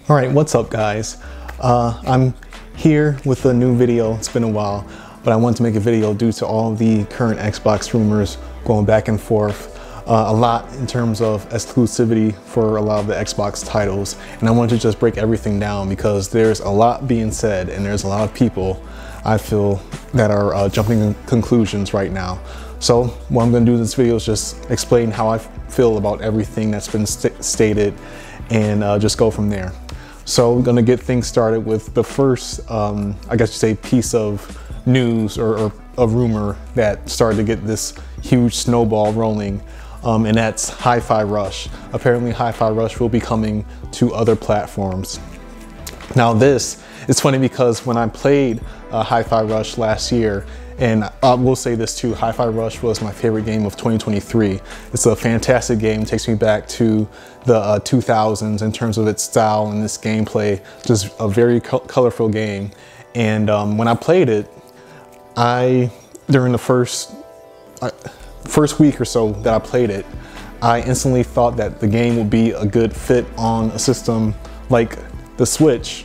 All right, what's up guys? I'm here with a new video. It's been a while, but I wanted to make a video due to all the current Xbox rumors going back and forth. A lot in terms of exclusivity for a lot of the Xbox titles. And I wanted to just break everything down because there's a lot being said and there's a lot of people I feel that are jumping to conclusions right now. So what I'm gonna do in this video is just explain how I feel about everything that's been stated and just go from there. So we're gonna get things started with the first, I guess you say, piece of news or a rumor that started to get this huge snowball rolling, and that's Hi-Fi Rush. Apparently Hi-Fi Rush will be coming to other platforms. Now this is funny because when I played Hi-Fi Rush last year, and I will say this too, Hi-Fi Rush was my favorite game of 2023. It's a fantastic game, it takes me back to the 2000s in terms of its style and its gameplay. Just a very colorful game. And when I played it, during the first week or so that I played it, I instantly thought that the game would be a good fit on a system like the Switch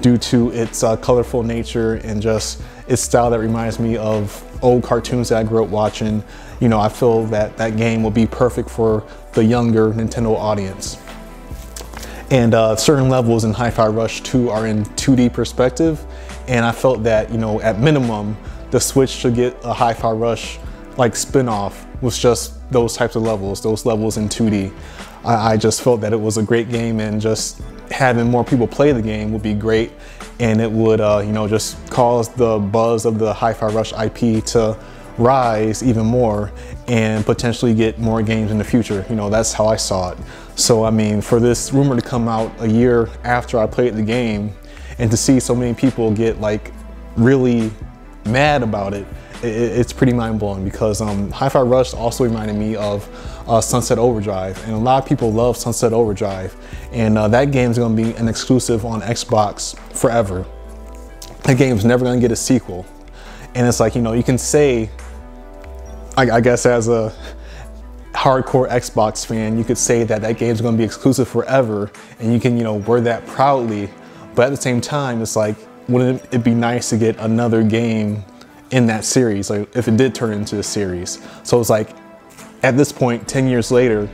due to its colorful nature and just its style that reminds me of old cartoons that I grew up watching. You know, I feel that that game will be perfect for the younger Nintendo audience. And certain levels in Hi-Fi Rush 2 are in 2D perspective, and I felt that, you know, at minimum, the Switch should get a Hi-Fi Rush like spin-off with just those types of levels, those levels in 2D. I just felt that it was a great game, and just having more people play the game would be great, and it would you know, just cause the buzz of the Hi-Fi Rush IP to rise even more and potentially get more games in the future. You know, that's how I saw it. So I mean, for this rumor to come out a year after I played the game and to see so many people get like really mad about it, it's pretty mind-blowing because Hi-Fi Rush also reminded me of Sunset Overdrive, and a lot of people love Sunset Overdrive, and that game is going to be an exclusive on Xbox forever. That game is never going to get a sequel, and it's like, you know, you can say, I guess as a hardcore Xbox fan, you could say that that game is going to be exclusive forever, and you can, you know, wear that proudly, but at the same time, it's like, wouldn't it be nice to get another game in that series, like if it did turn into a series? So it's like, at this point, 10 years later,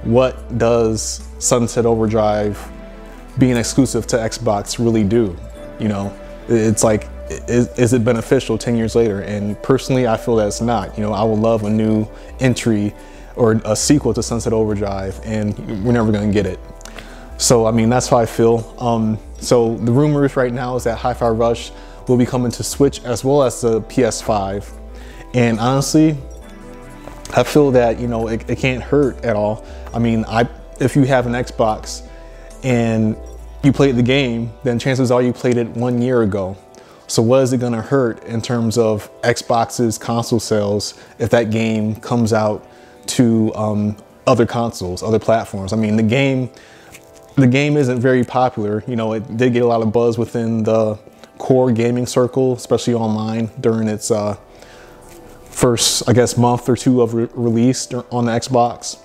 what does Sunset Overdrive being exclusive to Xbox really do? You know, it's like, is it beneficial 10 years later? And personally, I feel that it's not. You know, I would love a new entry or a sequel to Sunset Overdrive, and we're never gonna get it. So, I mean, that's how I feel. So the rumors right now is that Hi-Fi Rush will be coming to Switch as well as the PS5. And honestly, I feel that, you know, it can't hurt at all. I mean, if you have an Xbox and you played the game, then chances are you played it 1 year ago. So what is it gonna hurt in terms of Xbox's console sales if that game comes out to other consoles, other platforms? I mean, the game isn't very popular. You know, it did get a lot of buzz within the core gaming circle, especially online during its first, I guess, month or two of release on the Xbox.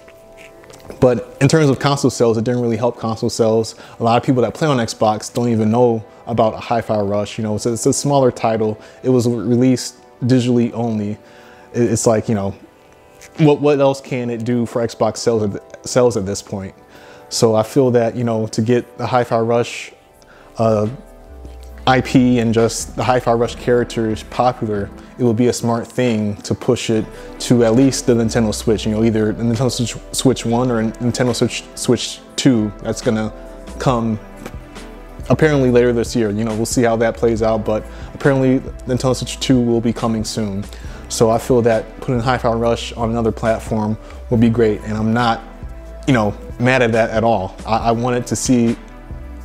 But in terms of console sales, it didn't really help console sales. A lot of people that play on Xbox don't even know about Hi-Fi Rush. You know, it's a smaller title. It was released digitally only. It's like, you know, what else can it do for Xbox sales at this point? So I feel that, you know, to get the Hi-Fi Rush IP and just the Hi-Fi Rush characters popular, it would be a smart thing to push it to at least the Nintendo Switch. You know, either the Nintendo Switch 1 or Nintendo Switch 2. That's gonna come apparently later this year. You know, we'll see how that plays out, but apparently Nintendo Switch 2 will be coming soon. So I feel that putting Hi-Fi Rush on another platform will be great, and I'm not, you know, mad at that at all. I wanted to see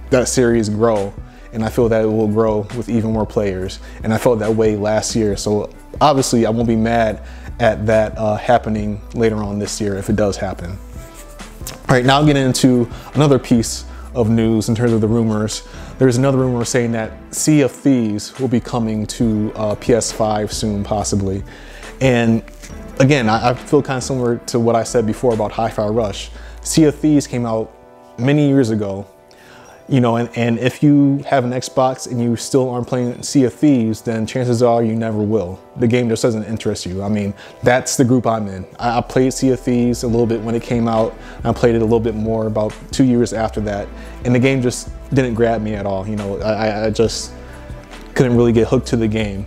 that series grow, and I feel that it will grow with even more players, and I felt that way last year. So obviously I won't be mad at that happening later on this year if it does happen. All right, now I'll get into another piece of news in terms of the rumors. There's another rumor saying that Sea of Thieves will be coming to PS5 soon, possibly. And again, I feel kind of similar to what I said before about Hi-Fi Rush. Sea of Thieves came out many years ago. You know, and if you have an Xbox and you still aren't playing Sea of Thieves, then chances are you never will. The game just doesn't interest you. I mean, that's the group I'm in. I played Sea of Thieves a little bit when it came out. I played it a little bit more about 2 years after that. And the game just didn't grab me at all. You know, I just couldn't really get hooked to the game.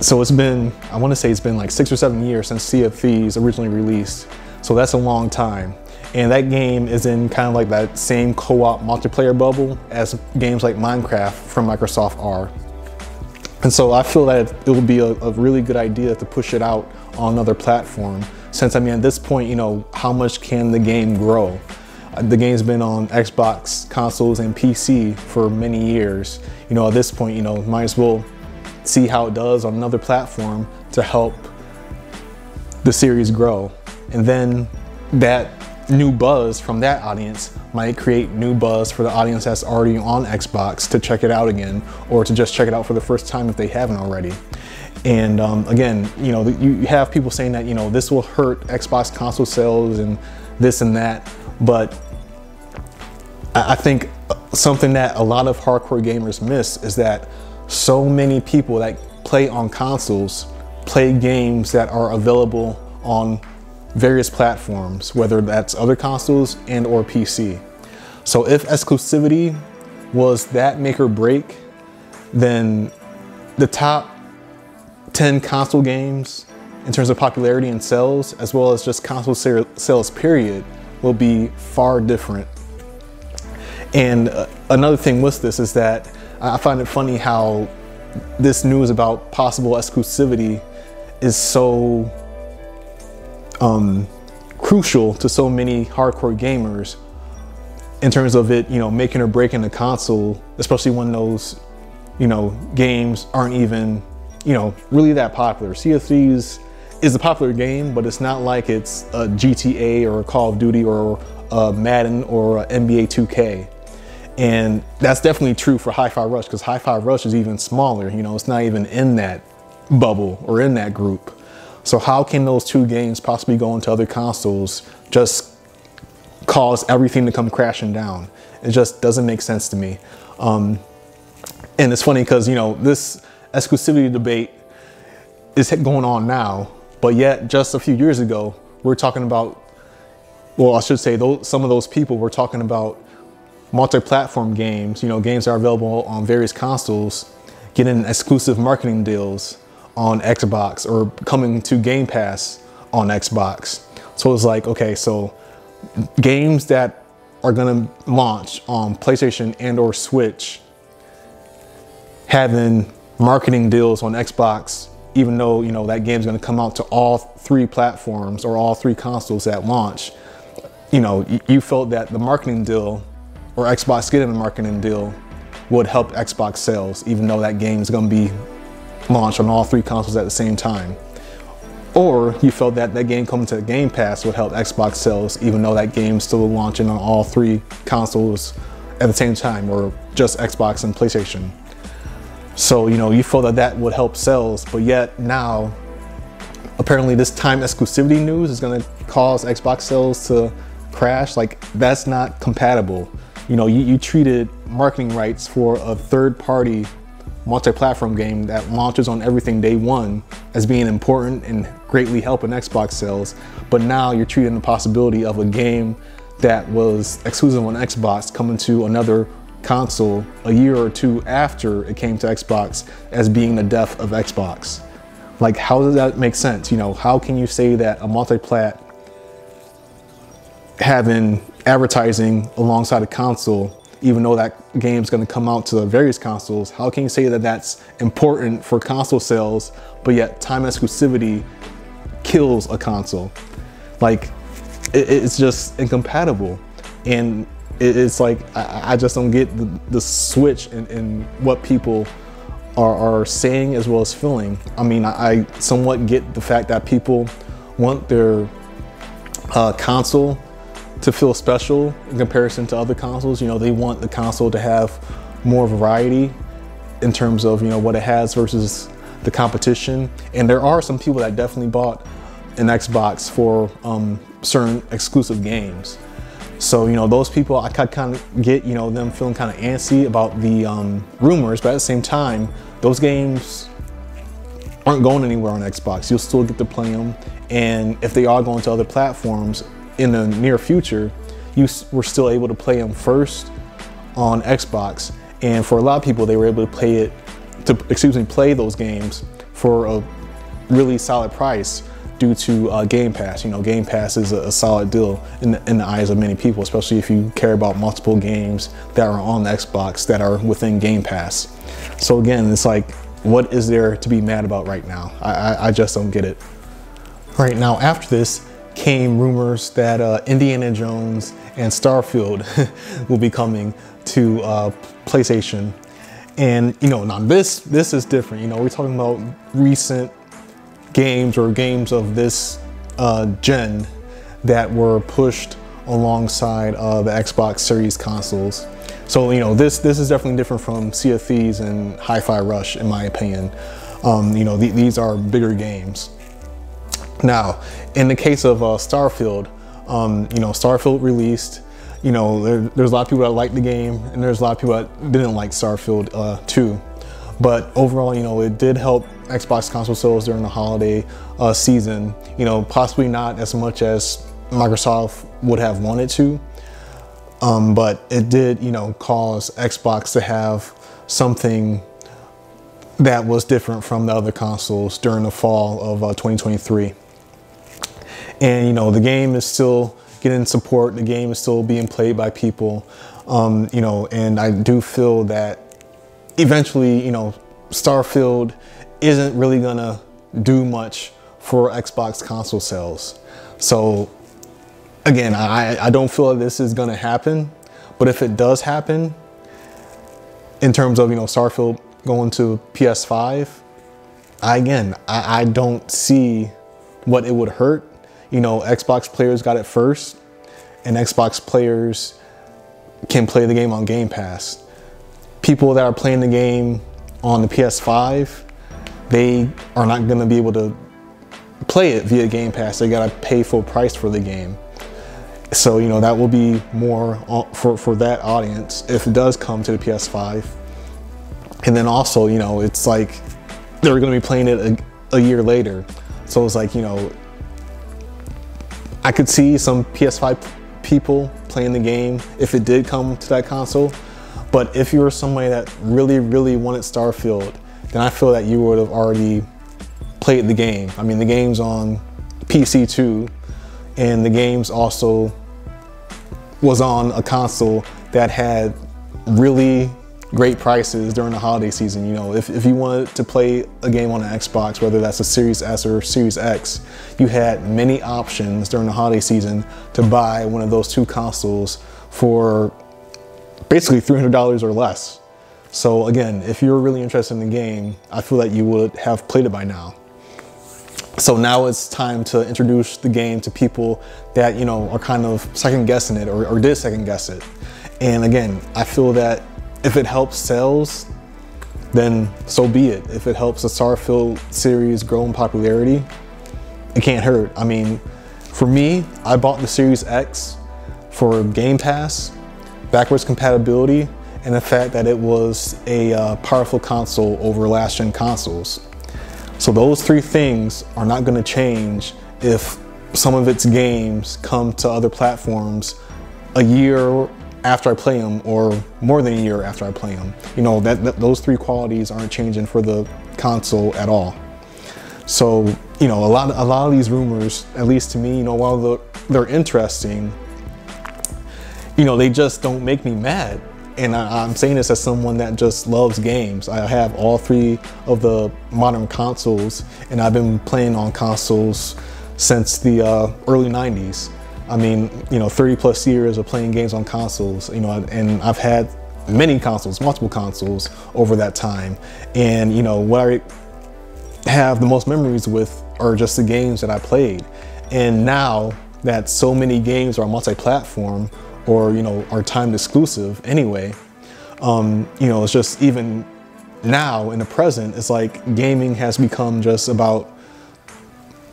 So it's been, I want to say it's been like 6 or 7 years since Sea of Thieves originally released. So that's a long time. And that game is in kind of like that same co-op multiplayer bubble as games like Minecraft from Microsoft are. And so I feel that it would be a really good idea to push it out on another platform. Since, I mean, at this point, you know, how much can the game grow? The game's been on Xbox, consoles, and PC for many years. You know, at this point, you know, might as well see how it does on another platform to help the series grow. And then that new buzz from that audience might create new buzz for the audience that's already on Xbox to check it out again, or to just check it out for the first time if they haven't already. And again, you know, you have people saying that, you know, this will hurt Xbox console sales and this and that, but I think something that a lot of hardcore gamers miss is that so many people that play on consoles play games that are available on various platforms, whether that's other consoles and or PC. So if exclusivity was that make or break, then the top 10 console games in terms of popularity and sales, as well as just console sales period, will be far different. And another thing with this is that I find it funny how this news about possible exclusivity is so crucial to so many hardcore gamers in terms of it, you know, making or breaking a console, especially when those, you know, games aren't even, you know, really that popular. Sea of Thieves is a popular game, but it's not like it's a GTA or a Call of Duty or a Madden or a NBA 2K. And that's definitely true for Hi-Fi Rush, because Hi-Fi Rush is even smaller. You know, it's not even in that bubble or in that group. So how can those two games possibly go into other consoles, just cause everything to come crashing down? It just doesn't make sense to me. And it's funny because, you know, this exclusivity debate is going on now, but yet just a few years ago, we're talking about, well, I should say some of those people were talking about multi-platform games, you know, games that are available on various consoles, getting exclusive marketing deals on Xbox or coming to Game Pass on Xbox. So it's like, okay, so games that are gonna launch on PlayStation and or Switch having marketing deals on Xbox, even though, you know, that game's gonna come out to all three platforms or all three consoles at launch. You know, you felt that the marketing deal or Xbox getting a marketing deal would help Xbox sales, even though that game is going to be launched on all three consoles at the same time. Or you felt that that game coming to Game Pass would help Xbox sales, even though that game is still launching on all three consoles at the same time, or just Xbox and PlayStation. So, you know, you felt that that would help sales, but yet now, apparently this time exclusivity news is going to cause Xbox sales to crash. Like, that's not compatible. You know, you treated marketing rights for a third-party multi-platform game that launches on everything day one as being important and greatly helping Xbox sales, but now you're treating the possibility of a game that was exclusive on Xbox coming to another console a year or two after it came to Xbox as being the death of Xbox. Like, how does that make sense? You know, how can you say that a multi-plat having advertising alongside a console, even though that game's going to come out to various consoles, how can you say that that's important for console sales, but yet time exclusivity kills a console? Like, it's just incompatible. And it's like, I just don't get the switch in what people are saying as well as feeling. I mean, I somewhat get the fact that people want their console to feel special in comparison to other consoles. You know, they want the console to have more variety in terms of, you know, what it has versus the competition. And there are some people that definitely bought an Xbox for certain exclusive games. So, you know, those people, I kind of get, you know, them feeling kind of antsy about the rumors, but at the same time, those games aren't going anywhere on Xbox. You'll still get to play them. And if they are going to other platforms in the near future, you were still able to play them first on Xbox. And for a lot of people, they were able to play those games for a really solid price due to Game Pass. You know, Game Pass is a solid deal in the eyes of many people, especially if you care about multiple games that are on the Xbox that are within Game Pass. So again, it's like, what is there to be mad about right now? I just don't get it. Right now, after this came rumors that Indiana Jones and Starfield will be coming to PlayStation. And, you know, now this is different. You know, we're talking about recent games or games of this gen that were pushed alongside the Xbox Series consoles. So, you know, this is definitely different from Sea of Thieves and Hi-Fi Rush, in my opinion. You know, these are bigger games. Now, in the case of Starfield, you know, Starfield released. You know, there's a lot of people that like the game, and there's a lot of people that didn't like Starfield too. But overall, you know, it did help Xbox console sales during the holiday season. You know, possibly not as much as Microsoft would have wanted to. But it did, you know, cause Xbox to have something that was different from the other consoles during the fall of 2023. And, you know, the game is still getting support. The game is still being played by people, you know, and I do feel that eventually, you know, Starfield isn't really gonna do much for Xbox console sales. So again, I don't feel like this is gonna happen, but if it does happen, in terms of, you know, Starfield going to PS5, I don't see what it would hurt. You know, Xbox players got it first, and Xbox players can play the game on Game Pass. People that are playing the game on the PS5, they are not gonna be able to play it via Game Pass. They gotta pay full price for the game. So, you know, that will be more for that audience if it does come to the PS5. And then also, you know, it's like they're gonna be playing it a year later. So it's like, you know, I could see some PS5 people playing the game if it did come to that console. But if you were somebody that really, really wanted Starfield, then I feel that you would have already played the game. I mean, the game's on PC too, and the game's also was on a console that had really great prices during the holiday season. You know, if you wanted to play a game on an Xbox, whether that's a Series S or Series X, you had many options during the holiday season to buy one of those two consoles for basically $300 or less. So again, if you're really interested in the game, I feel that you would have played it by now. So now it's time to introduce the game to people that, you know, are kind of second guessing it or did second guess it. And again, I feel that if it helps sales, then so be it. If it helps the Starfield series grow in popularity, it can't hurt. I mean, for me, I bought the Series X for Game Pass, backwards compatibility, and the fact that it was a powerful console over last gen consoles. So those three things are not going to change if some of its games come to other platforms a year after I play them, or more than a year after I play them. You know, those three qualities aren't changing for the console at all. So, you know, a lot of these rumors, at least to me, you know, while they're interesting, you know, they just don't make me mad. And I'm saying this as someone that just loves games. I have all three of the modern consoles, and I've been playing on consoles since the early 90s. I mean, you know, 30 plus years of playing games on consoles, you know, and I've had many consoles, multiple consoles over that time. And, you know, what I have the most memories with are just the games that I played. And now that so many games are multi-platform, or, you know, are timed exclusive anyway, you know, it's just even now in the present, it's like gaming has become just about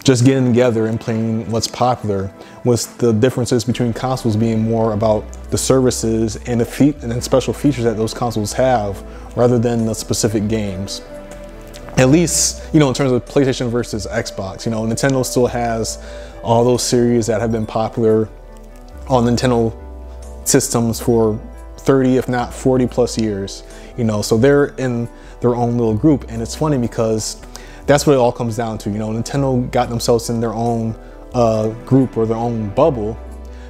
just getting together and playing what's popular, with the differences between consoles being more about the services and the special features that those consoles have rather than the specific games. At least, you know, in terms of PlayStation versus Xbox, you know, Nintendo still has all those series that have been popular on Nintendo systems for 30, if not 40 plus years, you know, so they're in their own little group. And it's funny because that's what it all comes down to. You know, Nintendo got themselves in their own group or their own bubble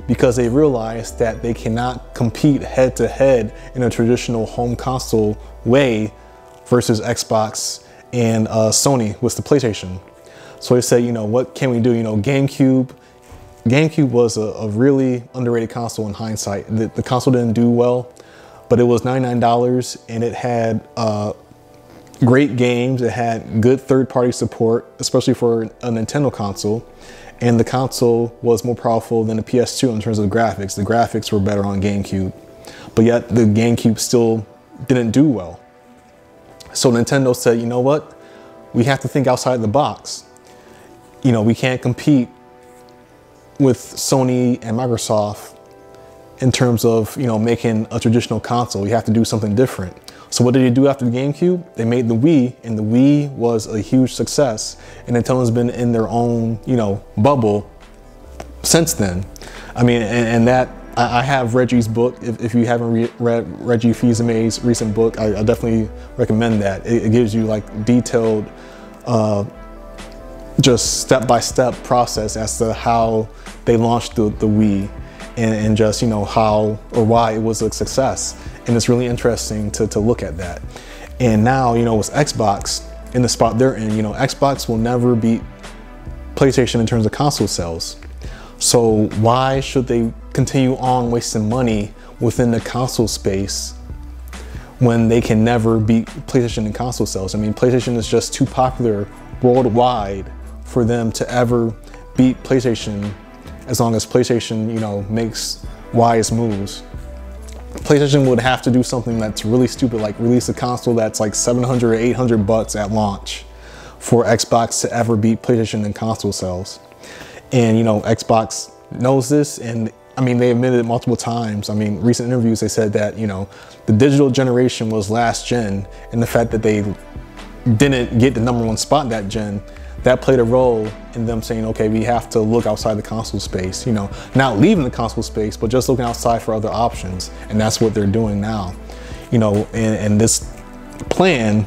because they realized that they cannot compete head to head in a traditional home console way versus Xbox and Sony with the PlayStation. So they said, you know, what can we do? You know, GameCube was a really underrated console in hindsight. The console didn't do well, but it was $99 and it had great games. It had good third-party support, especially for a Nintendo console. And the console was more powerful than the PS2 in terms of graphics. The graphics were better on GameCube, but yet the GameCube still didn't do well. So Nintendo said, you know what? We have to think outside the box. You know, we can't compete with Sony and Microsoft in terms of, you know, making a traditional console. We have to do something different. So what did they do after the GameCube? They made the Wii, and the Wii was a huge success. And Nintendo's been in their own, you know, bubble since then. I mean, and that, I have Reggie's book. If you haven't read Reggie Fils-Aimé's recent book, I definitely recommend that. It gives you like detailed, just step-by-step process as to how they launched the Wii and just, you know, how or why it was a success. And it's really interesting to look at that. And now, you know, with Xbox in the spot they're in, you know, Xbox will never beat PlayStation in terms of console sales. So why should they continue on wasting money within the console space when they can never beat PlayStation in console sales? I mean, PlayStation is just too popular worldwide for them to ever beat PlayStation as long as PlayStation, you know, makes wise moves. PlayStation would have to do something that's really stupid, like release a console that's like 700 or 800 bucks at launch for Xbox to ever beat PlayStation in console sales. And, you know, Xbox knows this, and I mean, they admitted it multiple times. I mean, recent interviews, they said that, you know, the digital generation was last gen, and the fact that they didn't get the #1 spot that gen, that played a role in them saying, okay, we have to look outside the console space, you know, not leaving the console space, but just looking outside for other options. And that's what they're doing now, you know, and this plan,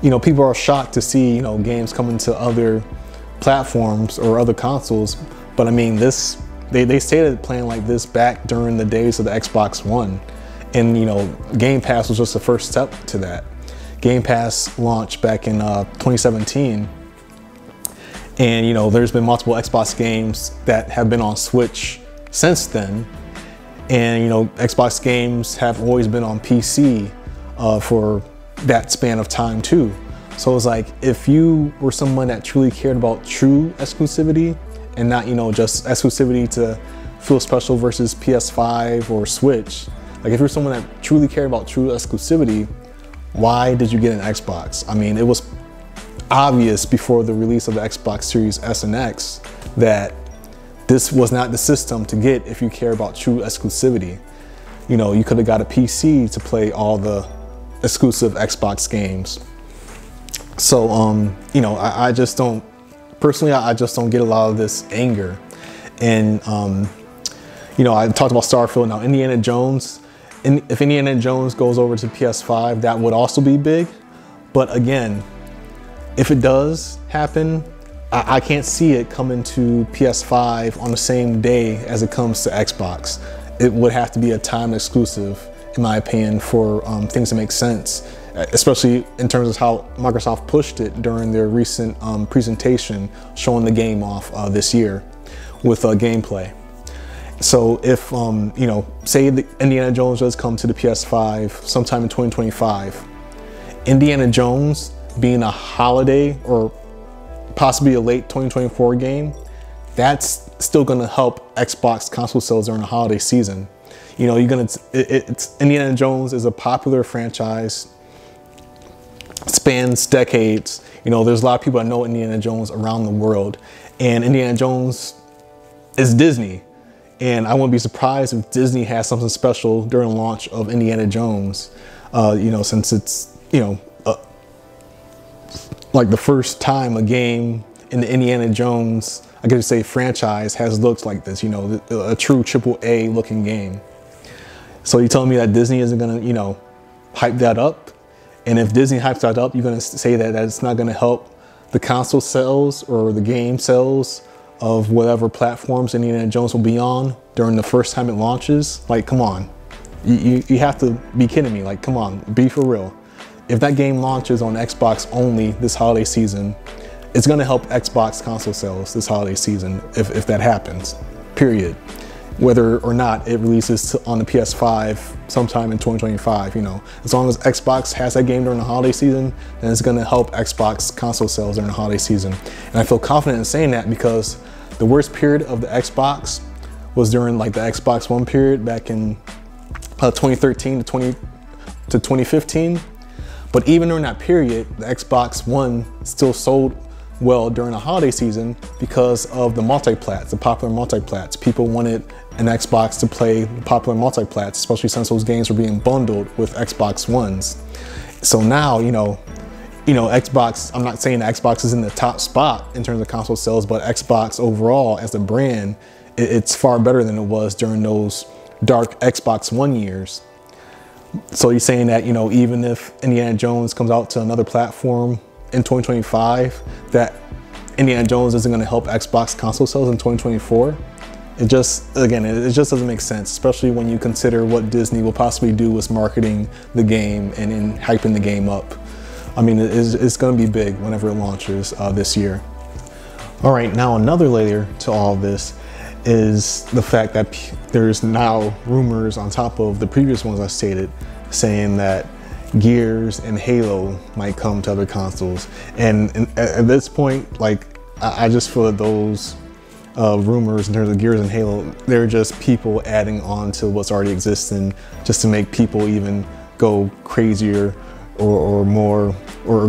you know, people are shocked to see, you know, games coming to other platforms or other consoles. But I mean, this, they stated a plan like this back during the days of the Xbox One. And, you know, Game Pass was just the first step to that. Game Pass launched back in 2017. And, you know, there's been multiple Xbox games that have been on Switch since then. And, you know, Xbox games have always been on PC for that span of time too. So it's like, if you were someone that truly cared about true exclusivity and not, you know, just exclusivity to feel special versus PS5 or Switch, like if you're someone that truly cared about true exclusivity, why did you get an Xbox? I mean, it was obvious before the release of the Xbox Series S and X that this was not the system to get if you care about true exclusivity. You know, you could have got a PC to play all the exclusive Xbox games. So, you know, I just don't, personally, I just don't get a lot of this anger. And, you know, I talked about Starfield. Now, Indiana Jones, if Indiana Jones goes over to PS5, that would also be big. But again, if it does happen, I can't see it coming to PS5 on the same day as it comes to Xbox. It would have to be a time exclusive, in my opinion, for things to make sense, especially in terms of how Microsoft pushed it during their recent presentation showing the game off this year with gameplay. So if, you know, say the Indiana Jones does come to the PS5 sometime in 2025, Indiana Jones being a holiday or possibly a late 2024 game, that's still gonna help Xbox console sales during the holiday season. You know, you're gonna, it's Indiana Jones is a popular franchise, spans decades. You know, there's a lot of people that know Indiana Jones around the world. And Indiana Jones is Disney. And I wouldn't be surprised if Disney has something special during the launch of Indiana Jones, you know, since it's, you know, like the first time a game in the Indiana Jones, I could say franchise, has looked like this, you know, a true AAA looking game. So you telling me that Disney isn't gonna, you know, hype that up? And if Disney hypes that up, you're gonna say that it's not gonna help the console sales or the game sales of whatever platforms Indiana Jones will be on during the first time it launches? Like, come on. You have to be kidding me. Like, come on, be for real. If that game launches on Xbox only this holiday season, it's gonna help Xbox console sales this holiday season if that happens, period. Whether or not it releases on the PS5 sometime in 2025, you know, as long as Xbox has that game during the holiday season, then it's gonna help Xbox console sales during the holiday season. And I feel confident in saying that because the worst period of the Xbox was during like the Xbox One period back in 2013 to 2015. But even during that period, the Xbox One still sold well during the holiday season because of the multiplats, the popular multiplats. People wanted an Xbox to play popular multiplats, especially since those games were being bundled with Xbox Ones. So now, you know, Xbox, I'm not saying that Xbox is in the top spot in terms of console sales, but Xbox overall as a brand, it's far better than it was during those dark Xbox One years. So you're saying that, you know, even if Indiana Jones comes out to another platform in 2025, that Indiana Jones isn't going to help Xbox console sales in 2024? It just, again, it just doesn't make sense, especially when you consider what Disney will possibly do with marketing the game and in hyping the game up. I mean, it's going to be big whenever it launches this year. All right, now another layer to all of this is the fact that there's now rumors on top of the previous ones I stated saying that Gears and Halo might come to other consoles. And at this point, like, I just feel that those rumors in terms of Gears and Halo, they're just people adding on to what's already existing just to make people even go crazier or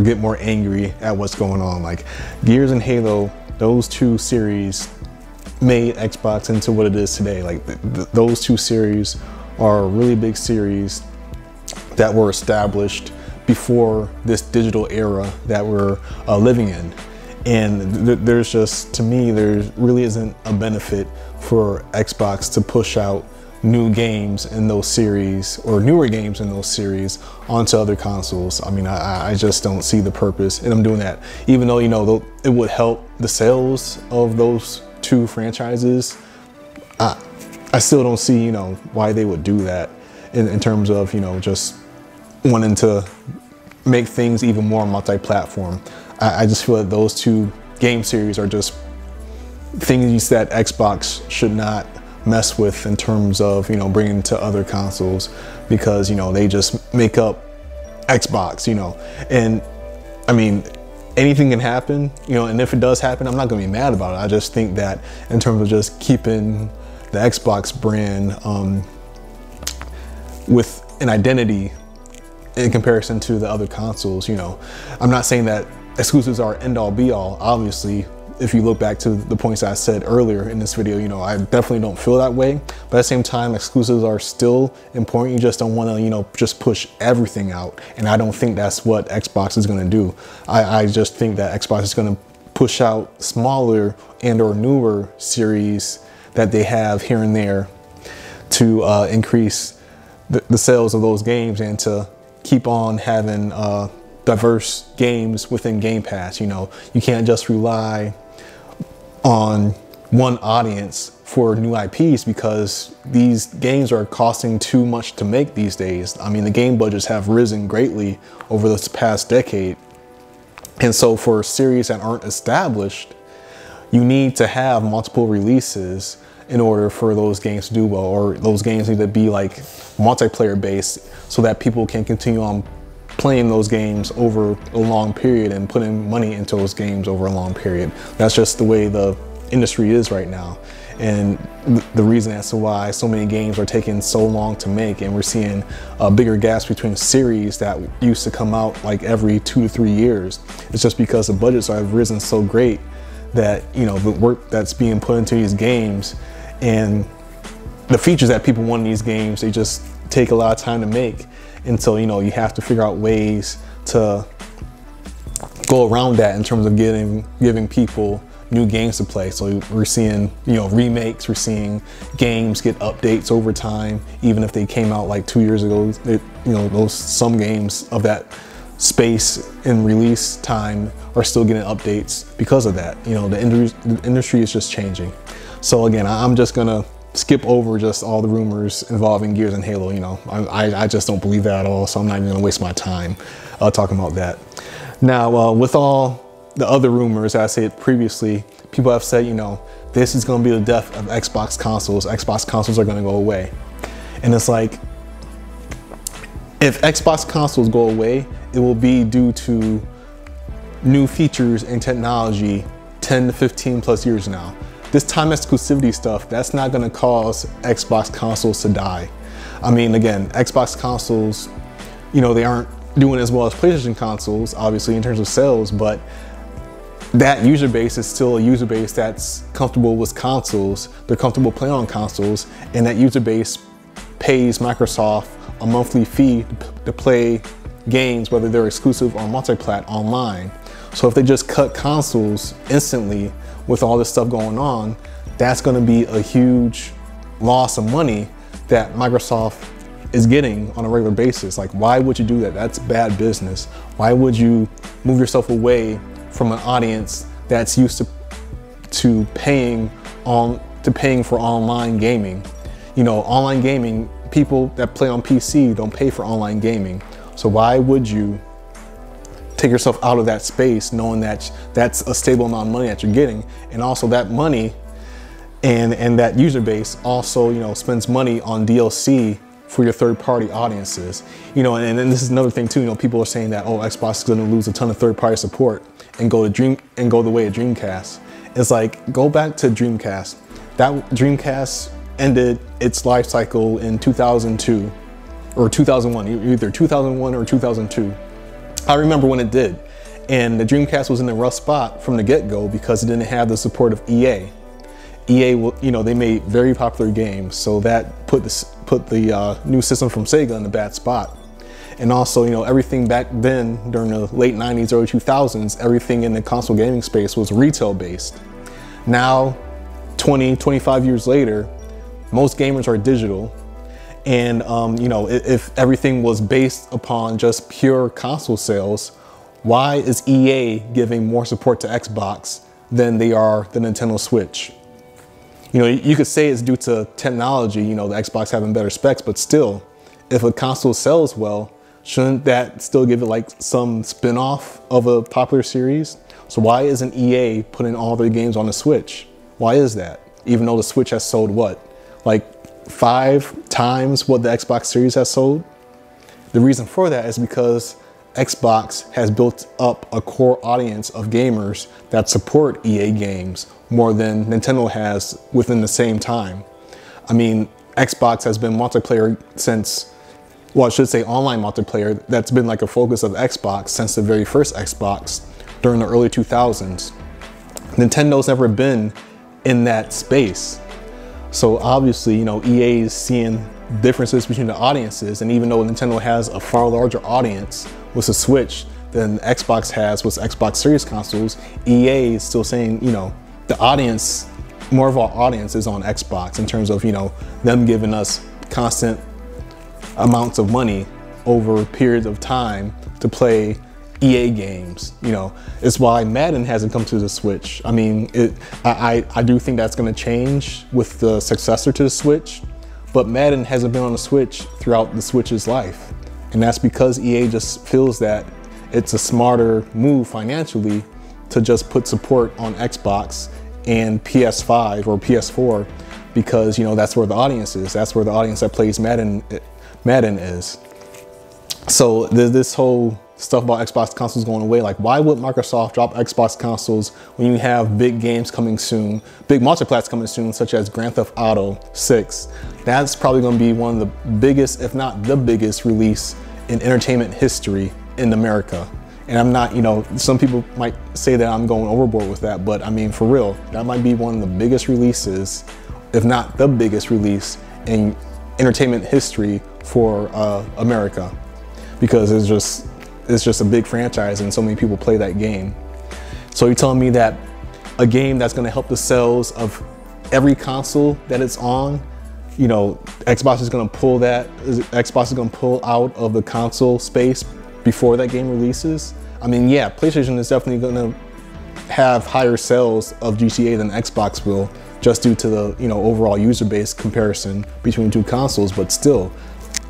get more angry at what's going on. Like Gears and Halo, those two series made Xbox into what it is today. Like those two series are really big series that were established before this digital era that we're living in. And there's just, to me, there really isn't a benefit for Xbox to push out new games in those series or newer games in those series onto other consoles. I mean, I just don't see the purpose in them doing that. Even though, you know, it would help the sales of those two franchises, I still don't see, you know, why they would do that in terms of, you know, just wanting to make things even more multi-platform. I just feel that those two game series are just things that Xbox should not mess with in terms of, you know, bringing to other consoles, because, you know, they just make up Xbox, you know. And I mean, anything can happen, you know, and if it does happen, I'm not gonna be mad about it. I just think that in terms of just keeping the Xbox brand with an identity in comparison to the other consoles, you know, I'm not saying that exclusives are end all be all. Obviously, if you look back to the points I said earlier in this video, you know, I definitely don't feel that way. But at the same time, exclusives are still important. You just don't want to, you know, just push everything out. And I don't think that's what Xbox is going to do. I just think that Xbox is going to push out smaller and or newer series that they have here and there to increase the sales of those games and to keep on having diverse games within Game Pass. You know, you can't just rely on one audience for new IPs because these games are costing too much to make these days. I mean, the game budgets have risen greatly over this past decade. And so for series that aren't established, you need to have multiple releases in order for those games to do well, or those games need to be like multiplayer based so that people can continue on playing those games over a long period and putting money into those games over a long period. That's just the way the industry is right now. And the reason as to why so many games are taking so long to make, and we're seeing bigger gaps between series that used to come out like every 2 to 3 years, it's just because the budgets have risen so great that, you know, the work that's being put into these games and the features that people want in these games, they just take a lot of time to make. And so, you know, you have to figure out ways to go around that in terms of giving people new games to play. So we're seeing, you know, remakes, we're seeing games get updates over time, even if they came out like 2 years ago. You know, some games of that space in release time are still getting updates because of that. You know, the industry is just changing. So again, I'm just gonna skip over just all the rumors involving Gears and Halo. You know, I just don't believe that at all, so I'm not even gonna waste my time talking about that. Now, with all the other rumors, as I said previously, people have said, you know, this is gonna be the death of Xbox consoles. Xbox consoles are gonna go away. And it's like, if Xbox consoles go away, it will be due to new features and technology 10 to 15 plus years now. This time exclusivity stuff, that's not gonna cause Xbox consoles to die. I mean, again, Xbox consoles, you know, they aren't doing as well as PlayStation consoles, obviously, in terms of sales, but that user base is still a user base that's comfortable with consoles. They're comfortable playing on consoles, and that user base pays Microsoft a monthly fee to play games, whether they're exclusive or multi-plat online. So if they just cut consoles instantly with all this stuff going on, that's gonna be a huge loss of money that Microsoft is getting on a regular basis. Like, why would you do that? That's bad business. Why would you move yourself away from an audience that's used to paying for online gaming? You know, online gaming, people that play on PC don't pay for online gaming. So why would you take yourself out of that space knowing that that's a stable amount of money that you're getting? And also that money and that user base also, you know, spends money on DLC for your third-party audiences. You know, and this is another thing too, you know, people are saying that, oh, Xbox is gonna lose a ton of third-party support and go the way of Dreamcast. It's like, go back to Dreamcast. That Dreamcast ended its life cycle in 2002 or 2001, either 2001 or 2002. I remember when it did. And the Dreamcast was in a rough spot from the get-go because it didn't have the support of EA. EA, you know, they made very popular games, so that put the new system from Sega in a bad spot. And also, you know, everything back then during the late 90s, early 2000s, everything in the console gaming space was retail based. Now, 20, 25 years later, most gamers are digital. And, you know, if everything was based upon just pure console sales, why is EA giving more support to Xbox than they are the Nintendo Switch? You know, you could say it's due to technology, you know, the Xbox having better specs, but still, if a console sells well, shouldn't that still give it like some spin-off of a popular series? So why isn't EA putting all their games on the Switch? Why is that? Even though the Switch has sold what? Like 5 times what the Xbox Series has sold? The reason for that is because Xbox has built up a core audience of gamers that support EA games more than Nintendo has within the same time. I mean, Xbox has been multiplayer since, well, I should say online multiplayer, that's been like a focus of Xbox since the very first Xbox during the early 2000s. Nintendo's never been in that space. So obviously, you know, EA is seeing differences between the audiences, and even though Nintendo has a far larger audience with the Switch than Xbox has with Xbox Series consoles, EA is still saying, you know, the audience, more of our audience is on Xbox in terms of, you know, them giving us constant amounts of money over periods of time to play EA games. You know, it's why Madden hasn't come to the Switch. I mean, I do think that's going to change with the successor to the Switch, but Madden hasn't been on the Switch throughout the Switch's life. And that's because EA just feels that it's a smarter move financially to just put support on Xbox and PS5 or PS4 because, you know, that's where the audience is. That's where the audience that plays Madden is. So this whole stuff about Xbox consoles going away, like, why would Microsoft drop Xbox consoles when you have big games coming soon, big multiplats coming soon, such as Grand Theft Auto 6? That's probably going to be one of the biggest, if not the biggest, release in entertainment history in America. And I'm not, you know, some people might say that I'm going overboard with that, but I mean, for real, that might be one of the biggest releases, if not the biggest release in entertainment history for America, because it's just a big franchise and so many people play that game. So you're telling me that a game that's going to help the sales of every console that it's on, you know, Xbox is going to pull out of the console space before that game releases? I mean, yeah, PlayStation is definitely going to have higher sales of GTA than Xbox will, just due to the, you know, overall user base comparison between two consoles, but still,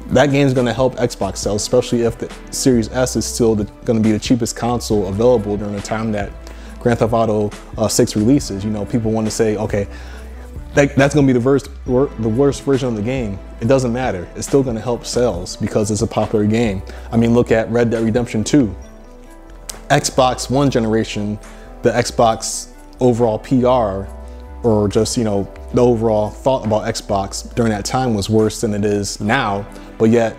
that game is going to help Xbox sales, especially if the Series S is still going to be the cheapest console available during the time that Grand Theft Auto 6 releases. You know, people want to say, okay, that's going to be the worst version of the game. It doesn't matter. It's still going to help sales because it's a popular game. I mean, look at Red Dead Redemption 2. Xbox One generation, the Xbox overall PR, or just, you know, the overall thought about Xbox during that time was worse than it is now, but yet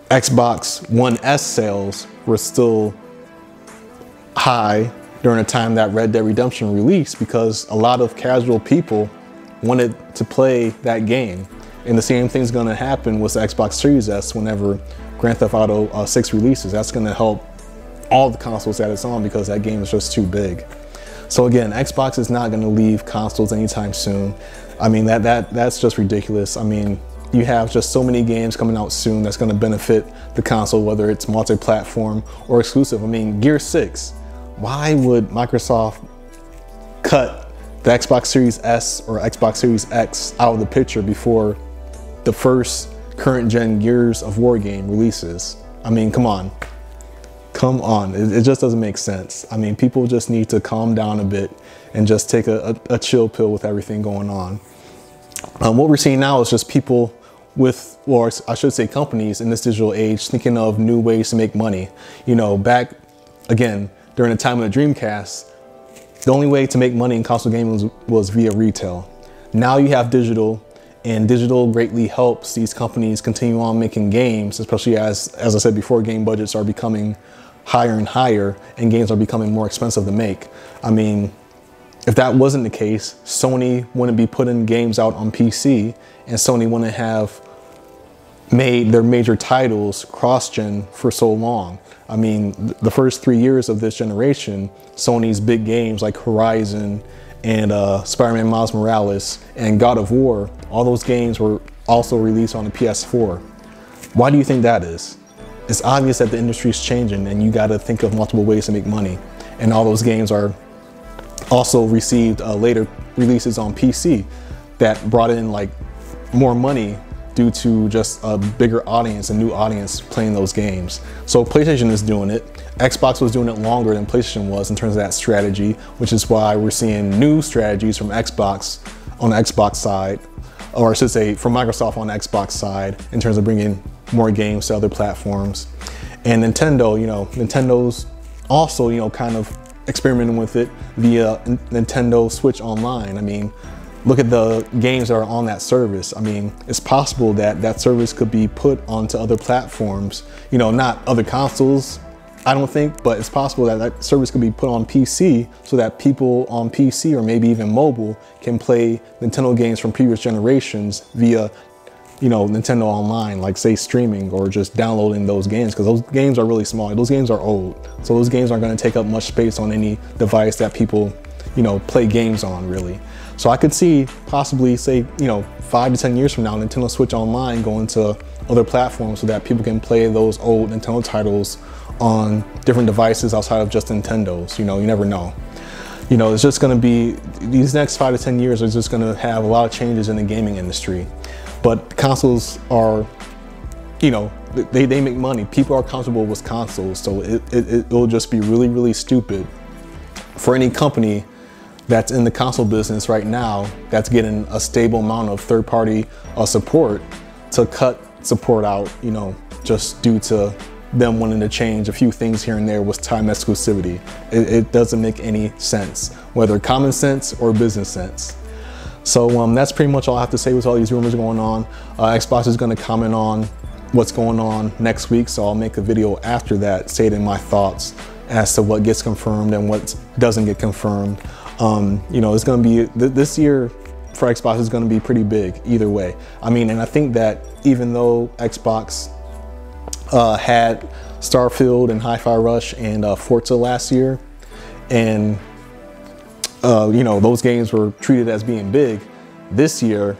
Xbox One S sales were still high during the time that Red Dead Redemption released, because a lot of casual people wanted to play that game. And the same thing's gonna happen with the Xbox Series S whenever Grand Theft Auto 6 releases. That's gonna help all the consoles that it's on because that game is just too big. So again, Xbox is not gonna leave consoles anytime soon. I mean, that's just ridiculous. I mean, you have just so many games coming out soon that's gonna benefit the console, whether it's multi-platform or exclusive. I mean, Gear 6. Why would Microsoft cut the Xbox Series S or Xbox Series X out of the picture before the first current gen Gears of War game releases? I mean, come on. Come on, it just doesn't make sense. I mean, people just need to calm down a bit and just take a chill pill with everything going on. What we're seeing now is just people with, or I should say companies in this digital age, thinking of new ways to make money. You know, back again, during the time of the Dreamcast, the only way to make money in console gaming was via retail. Now you have digital, and digital greatly helps these companies continue on making games, especially as I said before, game budgets are becoming higher and higher and games are becoming more expensive to make. I mean, if that wasn't the case, Sony wouldn't be putting games out on PC, and Sony wouldn't have made their major titles cross-gen for so long. I mean, the first 3 years of this generation, Sony's big games like Horizon and Spider-Man Miles Morales and God of War, all those games were also released on the PS4. Why do you think that is? It's obvious that the industry is changing and you gotta think of multiple ways to make money. And all those games are also received later releases on PC that brought in like more money due to just a bigger audience, a new audience playing those games. So PlayStation is doing it. Xbox was doing it longer than PlayStation was in terms of that strategy, which is why we're seeing new strategies from Xbox on the Xbox side, or I should say from Microsoft on the Xbox side, in terms of bringing more games to other platforms. And Nintendo, you know, Nintendo's also, you know, kind of experimenting with it via Nintendo Switch Online. I mean, look at the games that are on that service. I mean, it's possible that that service could be put onto other platforms, you know, not other consoles, I don't think, but it's possible that that service could be put on PC so that people on PC or maybe even mobile can play Nintendo games from previous generations via, you know, Nintendo Online, like say streaming or just downloading those games, because those games are really small. Those games are old. So those games aren't going to take up much space on any device that people, you know, play games on really. So I could see possibly, say, you know, 5 to 10 years from now, Nintendo Switch Online going to other platforms so that people can play those old Nintendo titles on different devices outside of just Nintendo's. You know, you never know. You know, it's just going to be, these next 5 to 10 years are just going to have a lot of changes in the gaming industry. But consoles are, you know, they make money. People are comfortable with consoles, so it'll just be really, really stupid for any company that's in the console business right now that's getting a stable amount of third-party support to cut support out, you know, just due to them wanting to change a few things here and there with time exclusivity. It doesn't make any sense, whether common sense or business sense. So that's pretty much all I have to say with all these rumors going on. Xbox is going to comment on what's going on next week, so I'll make a video after that stating my thoughts as to what gets confirmed and what doesn't get confirmed. You know, it's going to be, this year for Xbox is going to be pretty big either way. I mean, and I think that even though Xbox had Starfield and Hi-Fi Rush and Forza last year, and you know, those games were treated as being big, this year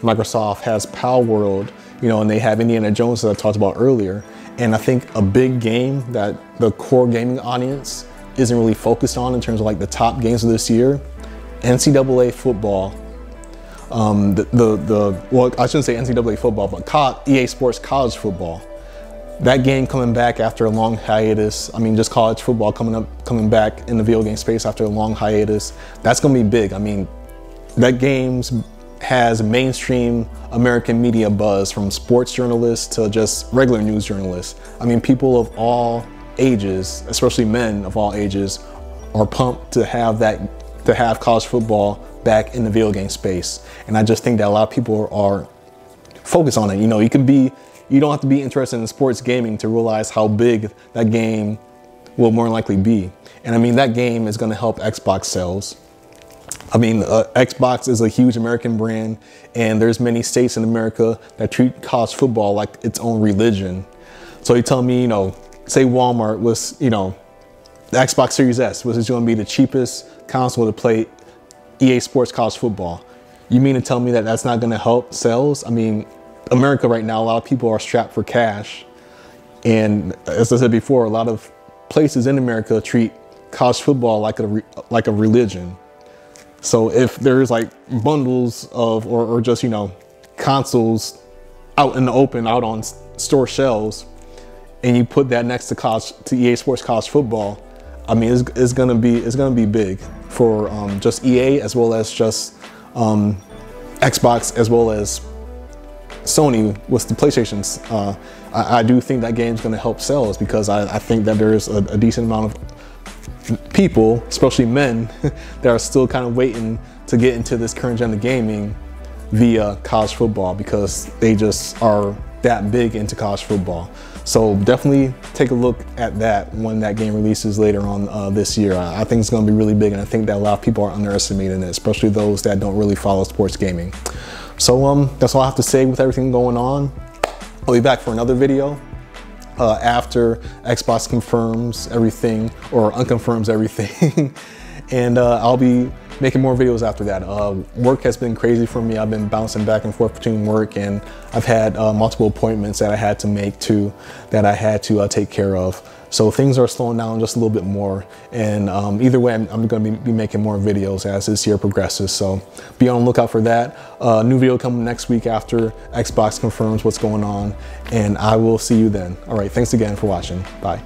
Microsoft has Palworld, you know, and they have Indiana Jones that I talked about earlier. And I think a big game that the core gaming audience isn't really focused on in terms of like the top games of this year, NCAA football. Well, I shouldn't say NCAA football, but EA Sports College Football. That game coming back after a long hiatus. I mean, just college football coming back in the video game space after a long hiatus. That's gonna be big. I mean, that game has mainstream American media buzz, from sports journalists to just regular news journalists. I mean, people of all ages, especially men of all ages, are pumped to have college football back in the video game space. And I just think that a lot of people are focused on it. You know, you don't have to be interested in sports gaming to realize how big that game will more likely be. And I mean, that game is going to help Xbox sales. I mean, Xbox is a huge American brand, and there's many states in America that treat college football like its own religion. So you tell me, you know, say Walmart was, you know, the Xbox Series S was going to be the cheapest console to play EA Sports College Football. You mean to tell me that that's not going to help sales? I mean, America right now, a lot of people are strapped for cash. And as I said before, a lot of places in America treat college football like a religion. So if there's like bundles of, or just, you know, consoles out in the open, out on store shelves, and you put that next to EA Sports College Football, I mean, it's gonna be big for just EA, as well as just Xbox, as well as Sony with the PlayStations. I do think that game's gonna help sales, because I think that there's a decent amount of people, especially men, that are still kind of waiting to get into this current gen of gaming via college football, because they just are that big into college football. So definitely take a look at that when that game releases later on this year. I think it's going to be really big, and I think that a lot of people are underestimating it, especially those that don't really follow sports gaming. So that's all I have to say with everything going on. I'll be back for another video after Xbox confirms everything or unconfirms everything. And I'll be making more videos after that. Work has been crazy for me. I've been bouncing back and forth between work, and I've had multiple appointments that I had to make too, that I had to take care of. So things are slowing down just a little bit more. And either way, I'm going to be making more videos as this year progresses. So be on the lookout for that. New video coming next week after Xbox confirms what's going on. And I will see you then. All right, thanks again for watching. Bye.